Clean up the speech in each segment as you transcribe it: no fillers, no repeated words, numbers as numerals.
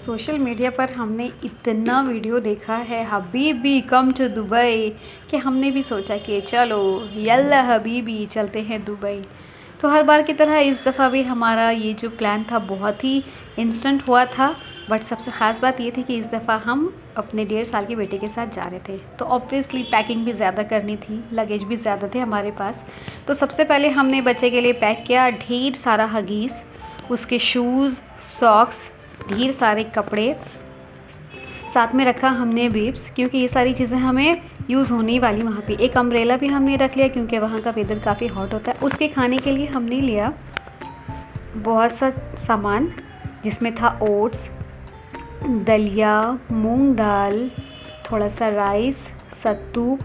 Social media पर हमने इतना वीडियो देखा है हबीबी कम टू दुबई कि हमने भी सोचा कि चलो यल्ला हबीबी चलते हैं दुबई। तो हर बार की तरह इस दफ़ा भी हमारा ये जो प्लान था बहुत ही इंस्टेंट हुआ था। बट सबसे ख़ास बात ये थी कि इस दफ़ा हम अपने 1.5 साल के बेटे के साथ जा रहे थे, तो ऑब्वियसली पैकिंग भी ज़्यादा करनी थी, लगेज भी ज़्यादा थे हमारे पास। तो सबसे पहले हमने बच्चे के लिए पैक किया ढेर सारा हगीज़, उसके शूज़, सॉक्स, ढेर सारे कपड़े, साथ में रखा हमने बेब्स क्योंकि ये सारी चीज़ें हमें यूज़ होने वाली वहाँ पे। एक अम्ब्रेला भी हमने रख लिया क्योंकि वहाँ का वेदर काफ़ी हॉट होता है। उसके खाने के लिए हमने लिया बहुत सा सामान जिसमें था ओट्स, दलिया, मूंग दाल, थोड़ा सा राइस, सत्तू,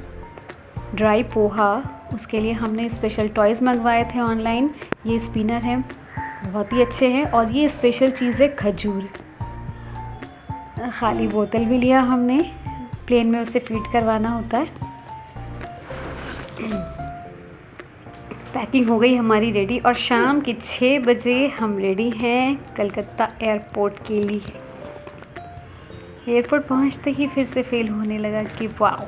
ड्राई पोहा। उसके लिए हमने स्पेशल टॉयज़ मंगवाए थे ऑनलाइन। ये स्पिनर हैं, बहुत ही अच्छे हैं। और ये स्पेशल चीज़ है खजूर। खाली बोतल भी लिया हमने, प्लेन में उसे फीड करवाना होता है। पैकिंग हो गई हमारी रेडी और शाम के 6 बजे हम रेडी हैं कलकत्ता एयरपोर्ट के लिए। एयरपोर्ट पहुंचते ही फिर से फील होने लगा कि वाओ,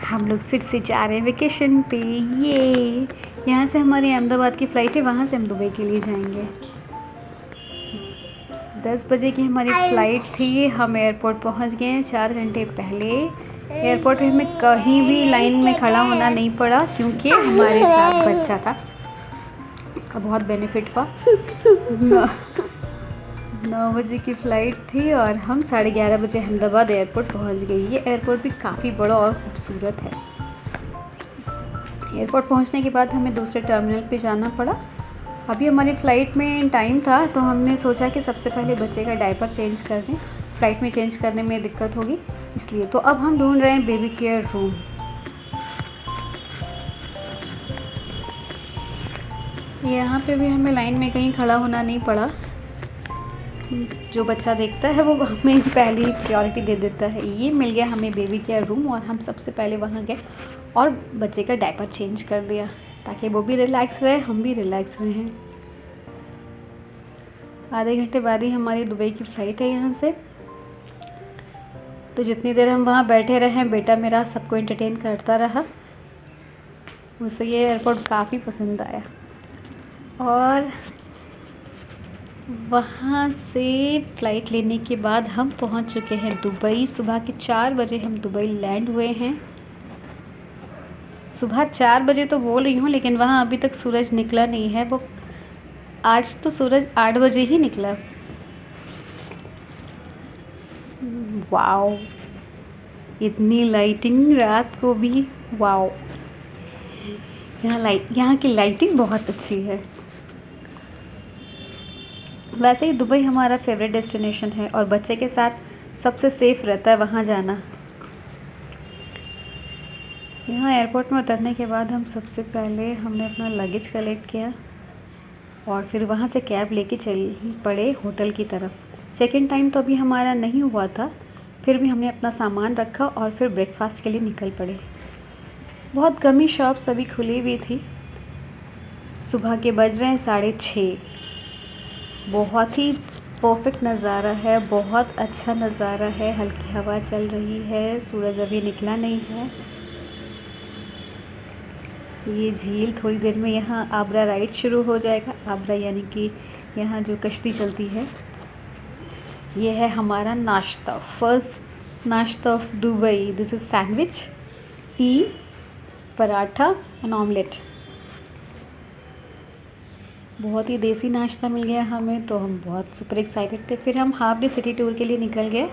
हम लोग फिर से जा रहे हैं वेकेशन पे। ये यहाँ से हमारी अहमदाबाद की फ़्लाइट है, वहाँ से हम दुबई के लिए जाएंगे। 10 बजे की हमारी फ़्लाइट थी। हम एयरपोर्ट पहुँच गए 4 घंटे पहले। एयरपोर्ट में हमें कहीं भी लाइन में खड़ा होना नहीं पड़ा क्योंकि हमारे साथ बच्चा था। इसका बहुत बेनिफिट हुआ। 9 बजे की फ़्लाइट थी और हम 11:30 बजे अहमदाबाद एयरपोर्ट पहुंच गए। ये एयरपोर्ट भी काफ़ी बड़ा और ख़ूबसूरत है। एयरपोर्ट पहुंचने के बाद हमें दूसरे टर्मिनल पे जाना पड़ा। अभी हमारी फ़्लाइट में टाइम था तो हमने सोचा कि सबसे पहले बच्चे का डायपर चेंज कर दें। फ़्लाइट में चेंज करने में दिक्कत होगी इसलिए। तो अब हम ढूंढ रहे हैं बेबी केयर रूम। यहाँ पे भी हमें लाइन में कहीं खड़ा होना नहीं पड़ा। जो बच्चा देखता है वो हमें पहली प्रायोरिटी दे देता है। ये मिल गया हमें बेबी केयर रूम और हम सबसे पहले वहाँ गए और बच्चे का डायपर चेंज कर दिया ताकि वो भी रिलैक्स रहे, हम भी रिलैक्स रहें। आधे घंटे बाद ही हमारी दुबई की फ़्लाइट है यहाँ से। तो जितनी देर हम वहाँ बैठे रहे, बेटा मेरा सबको एंटरटेन करता रहा। उसे ये एयरपोर्ट काफ़ी पसंद आया। और वहाँ से फ़्लाइट लेने के बाद हम पहुँच चुके हैं दुबई। सुबह के 4 बजे हम दुबई लैंड हुए हैं। सुबह 4 बजे तो बोल रही हूँ लेकिन वहाँ अभी तक सूरज निकला नहीं है। वो आज तो सूरज 8 बजे ही निकला। वाओ, इतनी लाइटिंग रात को भी। वाओ, यहाँ की लाइटिंग बहुत अच्छी है। वैसे ही दुबई हमारा फेवरेट डेस्टिनेशन है और बच्चे के साथ सबसे सेफ़ रहता है वहाँ जाना। यहाँ एयरपोर्ट में उतरने के बाद हम सबसे पहले हमने अपना लगेज कलेक्ट किया और फिर वहाँ से कैब लेके चल पड़े होटल की तरफ। चेक इन टाइम तो अभी हमारा नहीं हुआ था, फिर भी हमने अपना सामान रखा और फिर ब्रेकफास्ट के लिए निकल पड़े। बहुत कम ही शॉप्स अभी खुली हुई थी। सुबह के बज रहे हैं 6:30। बहुत ही परफेक्ट नज़ारा है, बहुत अच्छा नज़ारा है। हल्की हवा चल रही है, सूरज अभी निकला नहीं है। ये झील थोड़ी देर में यहाँ आबरा राइड शुरू हो जाएगा। आबरा यानी कि यहाँ जो कश्ती चलती है। ये है हमारा नाश्ता, फर्स्ट नाश्ता of Dubai. This is sandwich, T, paratha and omelette. बहुत ही देसी नाश्ता मिल गया हमें तो हम बहुत सुपर एक्साइटेड थे। फिर हम हाफ डे सिटी टूर के लिए निकल गए।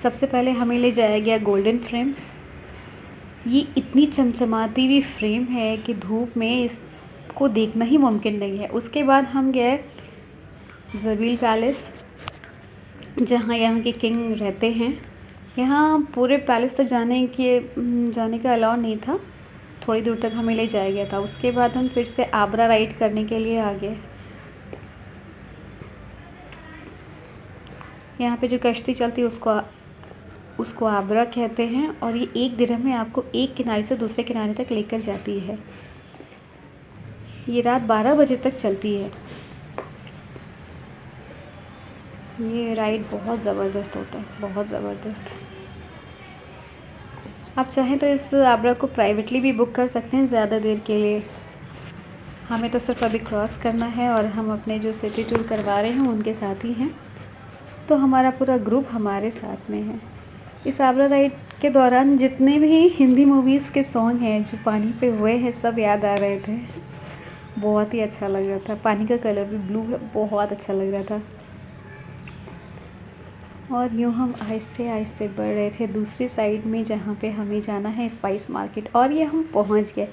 सबसे पहले हमें ले जाया गया गोल्डन फ्रेम। ये इतनी चमचमाती हुई फ्रेम है कि धूप में इसको देखना ही मुमकिन नहीं है। उसके बाद हम गए ज़बील पैलेस, जहाँ यहाँ के किंग रहते हैं। यहाँ पूरे पैलेस तक जाने का अलाउ नहीं था, थोड़ी दूर तक हमें ले जाया गया था। उसके बाद हम फिर से आबरा राइड करने के लिए आ गए। यहाँ पे जो कश्ती चलती है उसको आबरा कहते हैं और ये 1 दिरहम में आपको एक किनारे से दूसरे किनारे तक लेकर जाती है। ये रात 12 बजे तक चलती है। ये राइड बहुत ज़बरदस्त होता है, बहुत ज़बरदस्त। आप चाहें तो इस आबरा को प्राइवेटली भी बुक कर सकते हैं ज़्यादा देर के लिए। हमें तो सिर्फ अभी क्रॉस करना है और हम अपने जो सिटी टूर करवा रहे हैं उनके साथ ही हैं, तो हमारा पूरा ग्रुप हमारे साथ में है। इस आबरा राइड के दौरान जितने भी हिंदी मूवीज़ के सॉन्ग हैं जो पानी पे हुए हैं सब याद आ रहे थे। बहुत ही अच्छा लग रहा था, पानी का कलर भी ब्लू है, बहुत अच्छा लग रहा था। और यूँ हम आहिस्ते आहिस्ते बढ़ रहे थे दूसरी साइड में जहाँ पे हमें जाना है स्पाइस मार्केट, और ये हम पहुँच गए।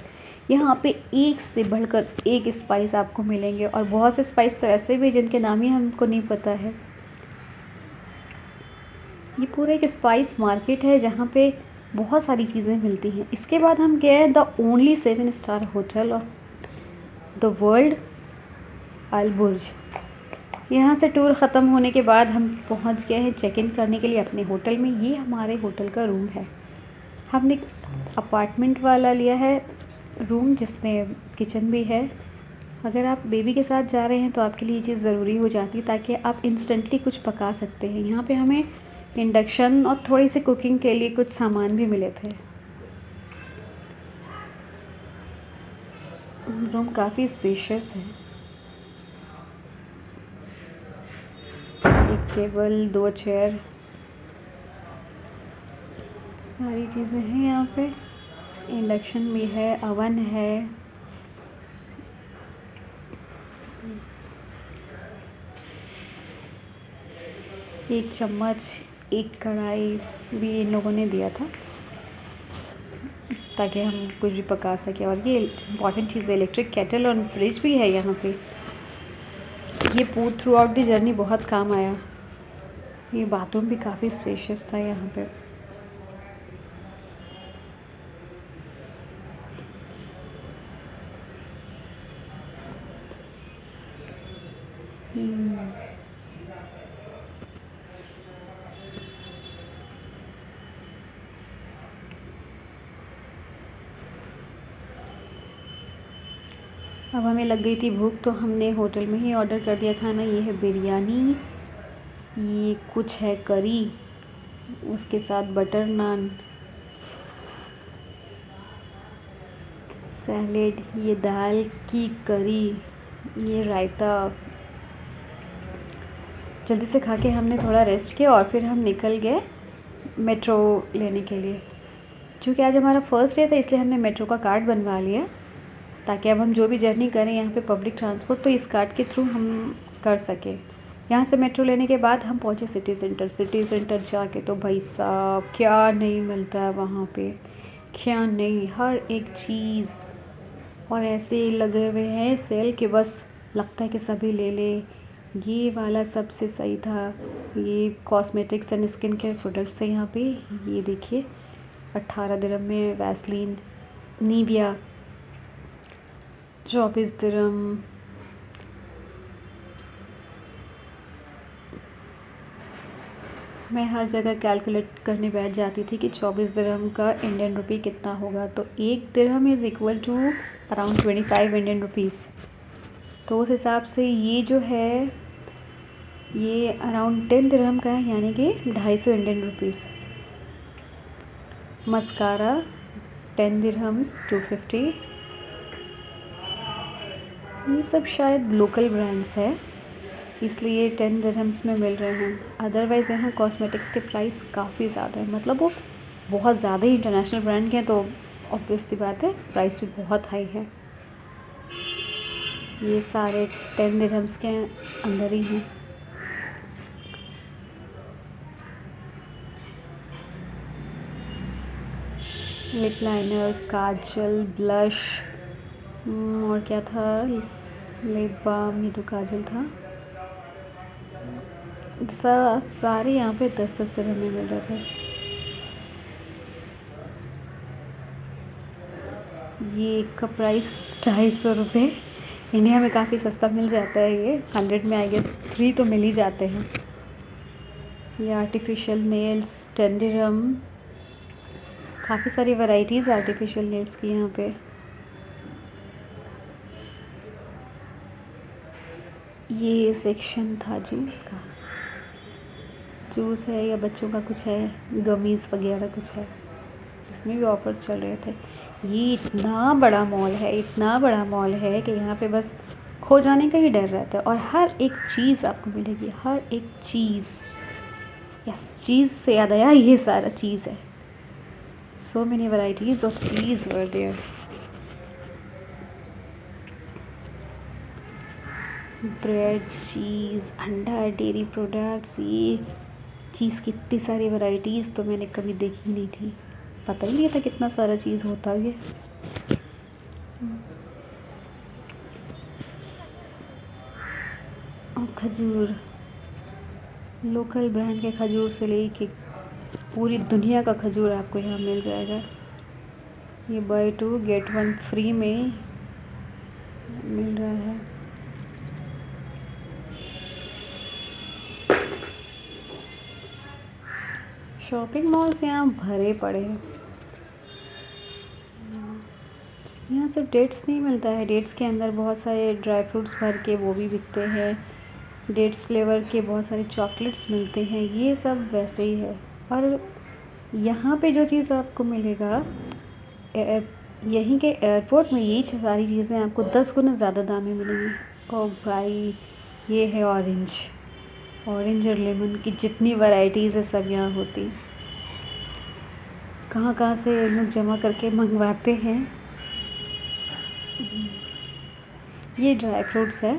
यहाँ पे एक से बढ़कर एक स्पाइस आपको मिलेंगे, और बहुत से स्पाइस तो ऐसे भी जिनके नाम ही हमको नहीं पता है। ये पूरा एक स्पाइस मार्केट है जहाँ पे बहुत सारी चीज़ें मिलती हैं। इसके बाद हम गए the only 7 star hotel of the world, Al Burj. यहाँ से टूर ख़त्म होने के बाद हम पहुँच गए हैं चेक इन करने के लिए अपने होटल में। ये हमारे होटल का रूम है। हमने अपार्टमेंट वाला लिया है रूम जिसमें किचन भी है। अगर आप बेबी के साथ जा रहे हैं तो आपके लिए ये चीज़ ज़रूरी हो जाती है ताकि आप इंस्टेंटली कुछ पका सकते हैं। यहाँ पे हमें इंडक्शन और थोड़ी सी कुकिंग के लिए कुछ सामान भी मिले थे। रूम काफ़ी स्पेशियस है। एक टेबल, 2 चेयर, सारी चीज़ें हैं यहाँ पे। इंडक्शन भी है, अवन है। एक चम्मच, एक कढ़ाई भी इन लोगों ने दिया था ताकि हम कुछ भी पका सकें। और ये इम्पॉर्टेंट चीज़ है, इलेक्ट्रिक केटल और फ्रिज भी है यहाँ पे। ये थ्रू आउट द जर्नी बहुत काम आया। ये बाथरूम भी काफ़ी स्पेशियस था यहाँ पे। अब हमें लग गई थी भूख तो हमने होटल में ही ऑर्डर कर दिया खाना। ये है बिरयानी, ये कुछ है करी, उसके साथ बटर नान, सैलेड, ये दाल की करी, ये रायता। जल्दी से खा के हमने थोड़ा रेस्ट किया और फिर हम निकल गए मेट्रो लेने के लिए। चूँकि आज हमारा फर्स्ट डे था इसलिए हमने मेट्रो का कार्ड बनवा लिया ताकि अब हम जो भी जर्नी करें यहाँ पे पब्लिक ट्रांसपोर्ट तो इस कार्ड के थ्रू हम कर सकें। यहाँ से मेट्रो लेने के बाद हम पहुँचे सिटी सेंटर। सिटी सेंटर जाके तो भाई साहब क्या नहीं मिलता है वहाँ पे, क्या नहीं, हर एक चीज़। और ऐसे लगे हुए हैं सेल कि बस लगता है कि सभी ले ले। ये वाला सबसे सही था। ये cosmetics and skin care products है यहाँ पे। ये देखिए 18 दिरहम में वैसलीन, निविया 24 दिरहम, मैं हर जगह कैलकुलेट करने बैठ जाती थी कि 24 दिरहम का इंडियन रुपी कितना होगा। तो 1 dirham is equal to around 25 Indian rupees. तो उस हिसाब से ये जो है ये अराउंड 10 दिरहम का है, यानी कि 250 इंडियन रुपीज़। Mascara 10 dirhams 250। ये सब शायद लोकल ब्रांड्स है इसलिए 10 दिरहम्स में मिल रहे हैं। अदरवाइज़ यहाँ कॉस्मेटिक्स के प्राइस काफ़ी ज़्यादा है, मतलब वो बहुत ज़्यादा ही इंटरनेशनल ब्रांड के हैं तो ऑब्वियस सी बात है प्राइस भी बहुत हाई है। ये सारे 10 दिरहम्स के अंदर ही हैं। लिप लाइनर, काजल, ब्लश और क्या था, लिप बाम, ये तो काजल था। सारे यहाँ पे 10-10 दिरहम में मिल रहा था। ये एक का प्राइस 250 रुपये। इंडिया में काफ़ी सस्ता मिल जाता है ये 100 में, आई गेस 3 तो मिल ही जाते हैं। ये आर्टिफिशियल नेल्स 10 दिरहम। काफ़ी सारी वैरायटीज़ आर्टिफिशियल नेल्स की यहाँ पे। ये सेक्शन था जूस का। जूस है या बच्चों का कुछ है, गमीज़ वगैरह कुछ है, इसमें भी ऑफ़र्स चल रहे थे। ये इतना बड़ा मॉल है, इतना बड़ा मॉल है कि यहाँ पे बस खो जाने का ही डर रहता है और हर एक चीज़ आपको मिलेगी, हर एक चीज़। यस, चीज़ से याद आया, ये सारा चीज़ है। So many varieties of cheese were there. Bread, cheese, anda, dairy products, ये चीज़ की इतनी सारी वैराइटीज़ तो मैंने कभी देखी ही नहीं थी। पता ही नहीं था कितना सारा चीज़ होता है। और खजूर, लोकल ब्रांड के खजूर से लेके पूरी दुनिया का खजूर आपको यहाँ मिल जाएगा। ये बाय 2 गेट 1 फ्री में मिल रहा है। शॉपिंग मॉल्स यहाँ भरे पड़े हैं। यहाँ सिर्फ डेट्स नहीं मिलता है, डेट्स के अंदर बहुत सारे ड्राई फ्रूट्स भर के वो भी बिकते हैं। डेट्स फ्लेवर के बहुत सारे चॉकलेट्स मिलते हैं, ये सब वैसे ही है। और यहाँ पे जो चीज़ आपको मिलेगा, यहीं के एयरपोर्ट में ये सारी चीज़ें आपको 10 गुना ज़्यादा दाम में मिलेंगी। ओ भाई, ये है ऑरेंज और लेमन की जितनी वैराइटीज़ है सब यहाँ होती। कहाँ कहाँ से लोग जमा करके मंगवाते हैं। ये ड्राई फ्रूट्स है,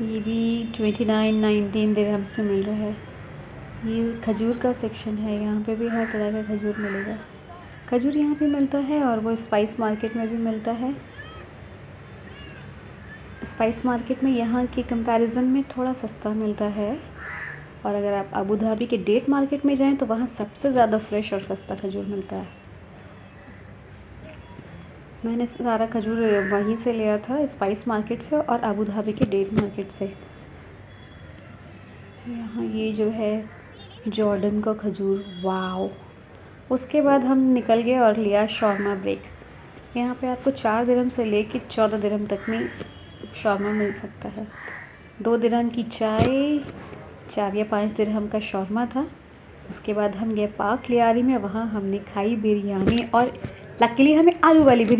ये भी 29-19 दिरहम्स में मिल रहा है। ये खजूर का सेक्शन है, यहाँ पे भी हर तरह का खजूर मिलेगा। खजूर यहाँ पे मिलता है और वो स्पाइस मार्केट में भी मिलता है। स्पाइस मार्केट में यहाँ के कंपैरिजन में थोड़ा सस्ता मिलता है, और अगर आप अबू धाबी के डेट मार्केट में जाएं तो वहाँ सबसे ज़्यादा फ्रेश और सस्ता खजूर मिलता है। मैंने सारा खजूर वहीं से लिया था, स्पाइस मार्केट से और अबू धाबी के डेट मार्केट से। यहाँ ये जो है जॉर्डन का खजूर, वाओ। उसके बाद हम निकल गए और लिया शॉर्मा ब्रेक। यहाँ पे आपको 4 दिरहम से लेके 14 दिरहम तक में शॉर्मा मिल सकता है। 2 दिरहम की चाय, 4 या 5 दिरहम का शॉर्मा था। उसके बाद हम गए पार्क लियारी में, वहाँ हमने खाई बिरयानी और लकीली हमें आलू वाली बिरयानी